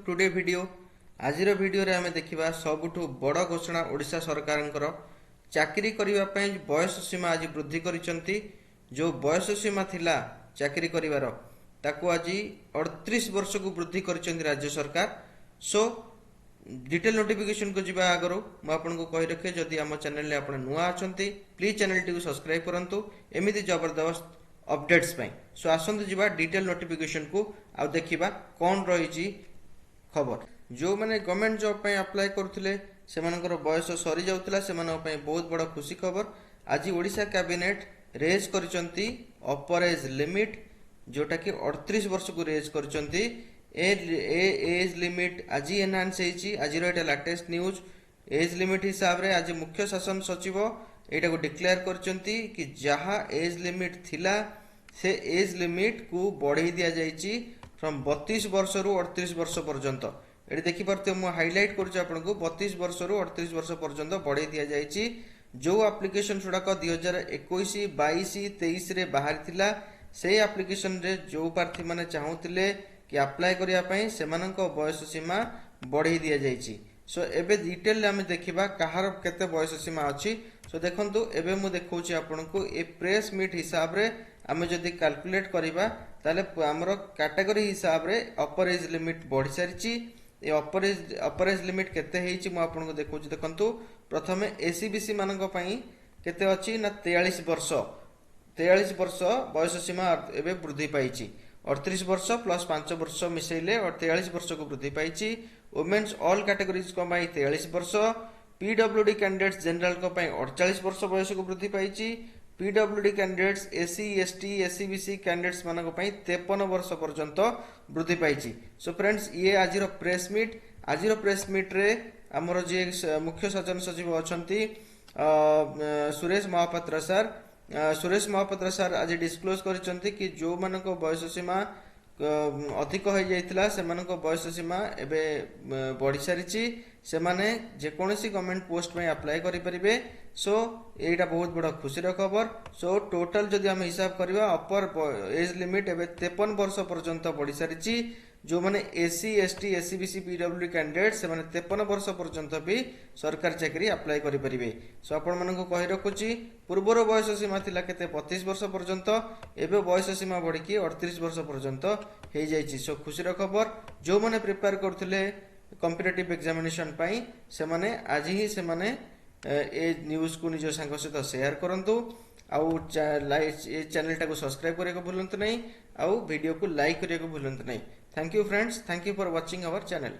Today video. आज video रे आमे देखिबा सबुठु बड़ घोषणा ओडिशा सरकारंकर चाकरी करिवा पय बयस सीमा आज वृद्धि करिसंती। जो बयस सीमा थिला चाकरी करिवार ताकू आज 38 वर्ष को वृद्धि करिसंती राज्य सरकार। सो डिटेल नोटिफिकेशन को जीवा आगरो मु आपनको कहि रखे जदि हम चैनल ले आपण नुआ अछंती प्लीज चैनल टी को सब्सक्राइब करंतु एमिति जबरदस्त अपडेट्स पय। सो आसंतु जीवा डिटेल नोटिफिकेशन को आ देखिबा कोन रहिची खबर। जो मैंने गवर्नमेंट जॉब पे अप्लाई करुले से बयस सरी जाउतला से बहुत बड़ खुशी खबर। आज ओडिशा कैबिनेट रेज करिसंती अपर एज लिमिट जोटा कि 38 वर्ष को रेज करिसंती। एज लिमिट आज एनहांस होईची। आज एटा लेटेस्ट न्यूज। एज लिमिट हिसाब रे आज मुख्य शासन सचिव एटा को डिक्लेयर करिसंती कि जहा एज लिमिट थिला से एज लिमिट को बढ़ाई दिया जाइची फ्रॉम 32 वर्ष रु 38 वर्ष पर्यंत। ये देखि पारते मु हाइलाइट करूछ आपनको 32 वर्ष रु 38 वर्ष पर्यंत बढ़ाई दिया जाइची। जो एप्लिकेशन गुड़ाक 2021 22 23 रे बाहर थिला से एप्लिकेशन रे जो प्रार्थी माने चाहूतिले कि अप्लाई करिया पई सेमानक बयस सीमा बढ़ाई दिया जाइची। सो एबे डिटेल आमे देखिबा कहार केते बयस सीमा अछि। सो देखंतु एबे मु देखौची आपनको ए प्रेस मीट हिसाब रे आमे जदि कैलकुलेट करिबा ताले हमर कैटेगरी हिसाब रे अपर एज लिमिट बढ़ी सारिची। ए अपर एज लिमिट केते हेची मु आपनको देखौची। देखंतु प्रथमे एसीबीसी मानक पई केते अछि ना 43 वर्ष 43 वर्ष बयस सीमा एबे वृद्धि पाइची। 38 वर्ष प्लस 5 वर्ष मिसेइले और 43 वर्ष को वृद्धि पाइची। वुमेन्स ऑल कैटेगरीज को पई 43 वर्ष। पीडब्ल्यूडी कैंडिडेट्स जनरल को पई 48 वर्ष बयस को वृद्धि पाइची। पीडब्ल्यूडी candidates SC ST SEBC candidates मानक पई 53 वर्ष पर्यंत वृद्धि पाइची। सो फ्रेंड्स ये आजिर प्रेस मीट। आजिर प्रेस मीट रे हमर जे मुख्य शासन सचिव अछंती सुरेश महापात्र सर। सुरेश महापात्र सर आज डिस्क्लोज करिसंती कि जो मानक बयस सीमा अधिक हो जाइतिला सेमानक बयस सीमा एबे बढ़ी सारिची। से माने जे कोनोसी गवर्नमेंट पोस्ट में अप्लाई करि परिबे। सो एटा बहुत बड़ खुशी खबर। सो टोटल जदि हम हिसाब करबा अपर एज लिमिट एबे 53 वर्ष पर्यंत बढ़ी सारिची। जो माने SC ST SCBC PWD candidate से माने 53 वर्ष पर्यंत भी सरकारी चाकरी अप्लाई करि परिबे। सो आपण मानक कहि रखुची पूर्वर बयस सीमा थिला केते 32 वर्ष पर्यंत एबे बयस सीमा बढ़ी की 38 वर्ष पर्यंत हे जाइची। सो खुशी खबर। जो माने प्रिपेयर करथुले कॉम्पिटिटिव एग्जामिनेशन पाई से माने आज ही से माने ए न्यूज को निज सांग सहित शेयर करंतु। आउ चैनल टाको सब्सक्राइब करने को भूलंतु नहीं। आउ वीडियो को लाइक करने को भूलंतु नहीं। Thank you friends. Thank you for watching our channel.